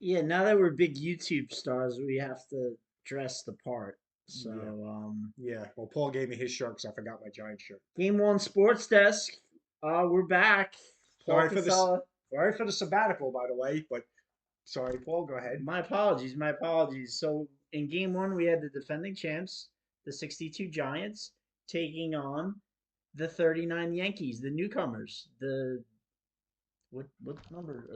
Yeah, now that we're big YouTube stars, we have to dress the part. So, Yeah, yeah. Well, Paul gave me his shirt because I forgot my Giant shirt. Game One Sports Desk. We're back. Paul Sorry for this. Casella. Sorry for the sabbatical, by the way. But sorry, Paul. Go ahead. My apologies. My apologies. So, in Game One, we had the defending champs, the 62 Giants, taking on the 39 Yankees, the newcomers. What number?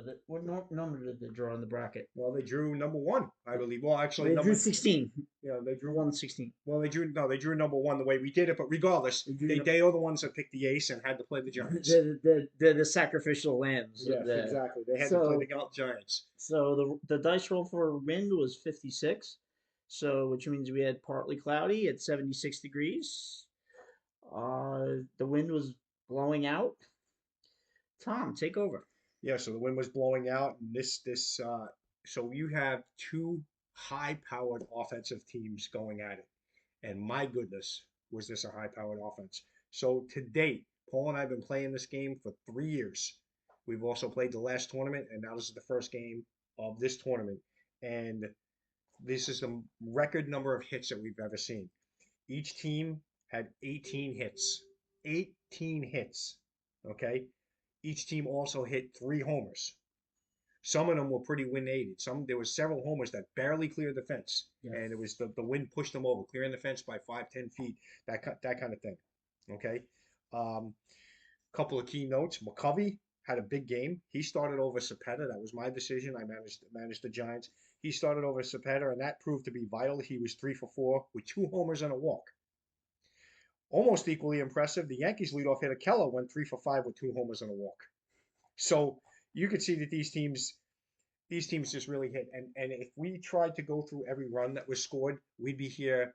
Number did they draw in the bracket? Well, they drew number one, I believe. Well, actually, They drew number 16. yeah, they drew. 116. Well, they drew number one the way we did it. But regardless, They drew they are the ones that picked the ace and had to play the Giants. the sacrificial lambs. Yes, exactly. They had to play So the Giants. so the dice roll for wind was 56. So which means we had partly cloudy at 76 degrees. The wind was blowing out. Tom, take over. Yeah, so the wind was blowing out, and so you have two high-powered offensive teams going at it. And my goodness, was this a high-powered offense. So to date, Paul and I have been playing this game for 3 years. We've also played the last tournament, and now this is the first game of this tournament. And this is the record number of hits that we've ever seen. Each team had 18 hits. 18 hits. Okay. Each team also hit 3 homers. Some of them were pretty wind aided. There was several homers that barely cleared the fence, Yes. and it was the wind pushed them over, clearing the fence by 5, 10 feet. That kind of thing. Okay. Um, Couple of key notes. McCovey had a big game. He started over Cepeda. That was my decision. I managed the Giants. He started over Cepeda, and that proved to be vital. He was 3 for 4 with 2 homers and a walk. Almost equally impressive, the Yankees leadoff hitter Keller went 3 for 5 with 2 homers and a walk. So you could see that these teams just really hit. And if we tried to go through every run that was scored, we'd be here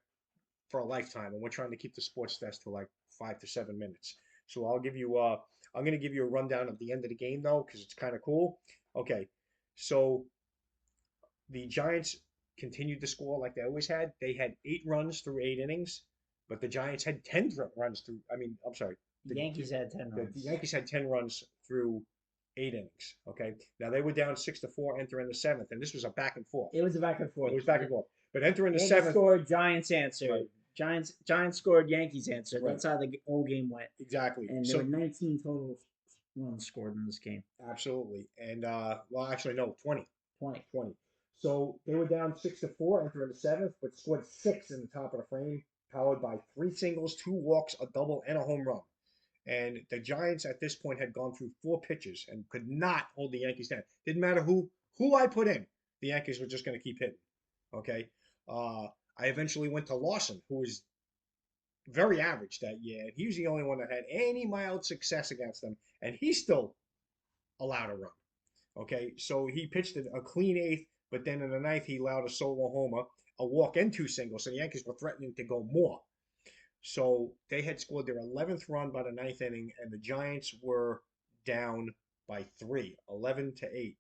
for a lifetime. And we're trying to keep the sports desk to like 5 to 7 minutes. So I'm going to give you a rundown of the end of the game though, because it's kind of cool. Okay, so the Giants continued to score like they always had. They had 8 runs through 8 innings, but the Giants had 10 runs through. I mean, I'm sorry, The Yankees had 10 the runs. Yankees had 10 runs through 8 innings. Okay, now they were down 6-4 entering the seventh, and this was a back and forth. It was a back and It forth. was back and forth. But entering the Yankees seventh, scored, Giants answered. right, Giants scored, Yankees answered. right, That's how the whole game went. exactly. And there were 19 total runs scored in this game. Absolutely, and well, actually no, 20. 20. 20. So they were down 6-4 entering the seventh, but scored 6 in the top of the frame, powered by 3 singles, 2 walks, a double, and a home run. And the Giants at this point had gone through 4 pitches and could not hold the Yankees down. Didn't matter who I put in, the Yankees were just going to keep hitting. Okay. I eventually went to Lawson, who was very average that year, and he was the only one that had any mild success against them, and he still allowed a run. Okay, so he pitched a clean eighth, but then in the ninth he allowed a solo homer, a walk, and 2 singles. So the Yankees were threatening to go more. So they had scored their 11th run by the ninth inning, and the Giants were down by 3, 11-8.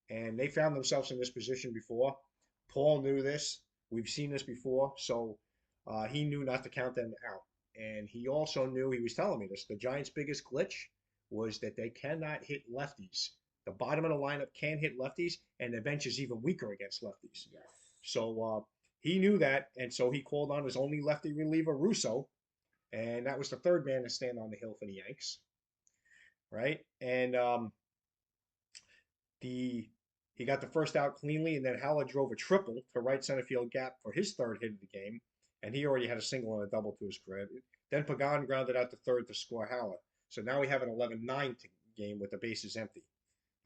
And they found themselves in this position before. Paul knew this. We've seen this before. So he knew not to count them out. And he also knew, he was telling me this, the Giants' biggest glitch was that they cannot hit lefties. The bottom of the lineup can't hit lefties, and the bench is even weaker against lefties. Yes. So he knew that, and so he called on his only lefty reliever, Russo, and that was the third man to stand on the hill for the Yanks, right? And the he got the first out cleanly, and then Haller drove a triple to right center field gap for his third hit of the game, and he already had a single and a double to his credit. Then Pagan grounded out to third to score Haller. So now we have an 11-9 game with the bases empty.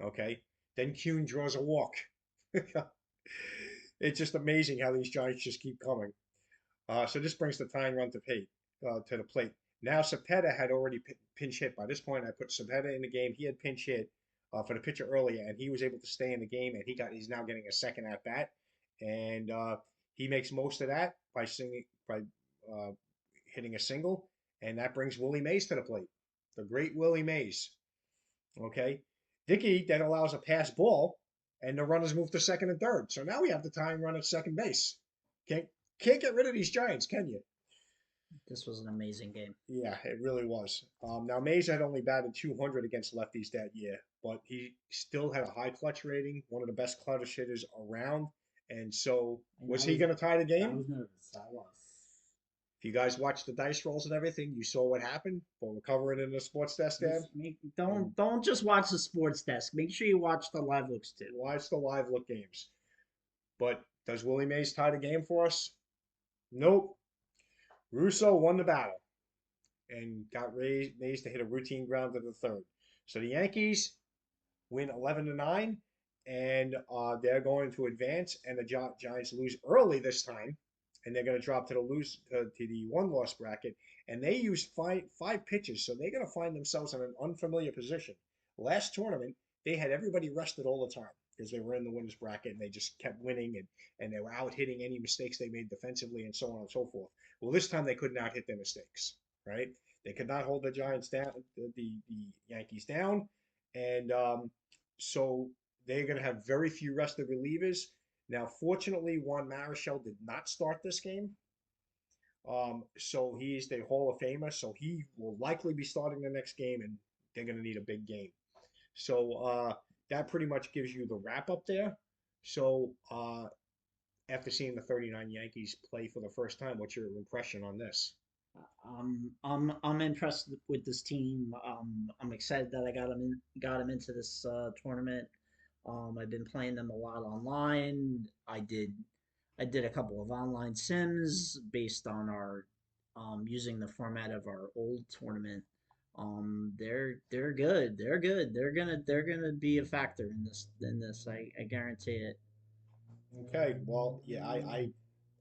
Okay. Then Kuhn draws a walk. It's just amazing how these Giants just keep coming. So this brings the tying run to the plate. Now Cepeda had already pinch hit. By this point, I put Cepeda in the game. He had pinch hit for the pitcher earlier, and he was able to stay in the game. And he's now getting a second at bat, and he makes most of that by hitting a single, and that brings Willie Mays to the plate. The great Willie Mays. Okay, Dickey then allows a pass ball, and the runners move to second and third. So now we have the tying run at second base. Can't get rid of these Giants, can you? This was an amazing game. Yeah, it really was. Now Mays had only batted 200 against lefties that year, but he still had a high clutch rating, one of the best clutch hitters around. And so, And was he going to tie the I game? was nervous. I was. If you guys watched the dice rolls and everything, you saw what happened. But we're covering it in the sports desk, Dad. Don't just watch the sports desk. Make sure you watch the live looks too. Watch the live look games. But does Willie Mays tie the game for us? Nope. Russo won the battle and got Mays to hit a routine ground to the third. So the Yankees win 11-9, and they're going to advance. And the Giants lose early this time, and they're going to drop to the one-loss bracket. And they use five pitches, so they're going to find themselves in an unfamiliar position. Last tournament, they had everybody rested all the time because they were in the winners bracket and they just kept winning and they were out hitting any mistakes they made defensively and so on and so forth. Well, this time they could not hit their mistakes, right? They could not hold the Giants down, the Yankees down, and so they're going to have very few rested relievers. Now, fortunately, Juan Marichal did not start this game. So he's the Hall of Famer. So he will likely be starting the next game, and they're going to need a big game. So that pretty much gives you the wrap up there. So after seeing the 39 Yankees play for the first time, what's your impression on this? I'm impressed with this team. I'm excited that I got him into this tournament. I've been playing them a lot online. I did a couple of online sims based on our using the format of our old tournament. They're good. They're good. They're gonna be a factor in this. I guarantee it. Okay, well, yeah,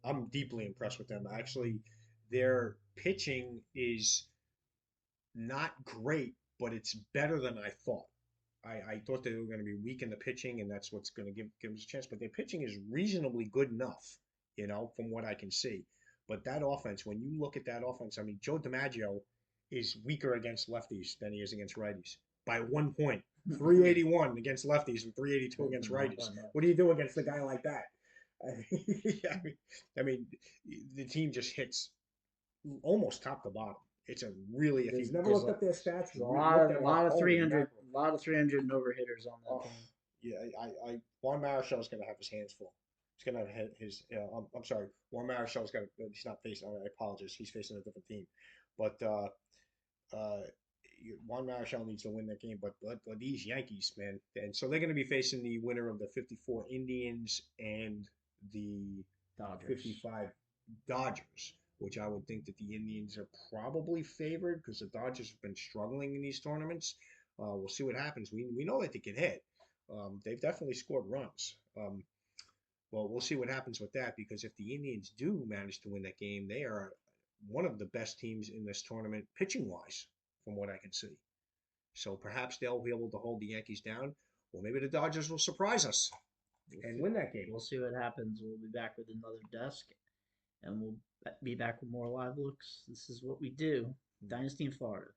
I'm deeply impressed with them. Actually, their pitching is not great, but it's better than I thought. I thought they were going to be weak in the pitching, and that's what's going to give us a chance. But their pitching is reasonably good enough, from what I can see. But that offense, when you look at that offense, I mean, Joe DiMaggio is weaker against lefties than he is against righties by 1 point. 381 against lefties and 382 against righties. What do you do against a guy like that? I mean, the team just hits almost top to bottom. It's a really if you've never looked up their stats, There's a lot of 300, a lot of 300 and over hitters on that Oh, team. yeah, Juan Marichal is going to have his hands full. He's going to have his. I'm sorry, Juan Marichal is going to. He's not facing. I apologize. He's facing a different team, but uh, Juan Marichal needs to win that game. But these Yankees, man, and so they're going to be facing the winner of the 54 Indians and the Dodgers. 55 Dodgers, which I would think that the Indians are probably favored because the Dodgers have been struggling in these tournaments. We'll see what happens. We know that they can hit. They've definitely scored runs. Well, we'll see what happens with that because if the Indians do manage to win that game, they are one of the best teams in this tournament pitching wise, from what I can see. So perhaps they'll be able to hold the Yankees down, or maybe the Dodgers will surprise us and win that game. We'll see what happens. We'll be back with another desk, and we'll be back with more live looks. This is what we do. Dynasty in Florida.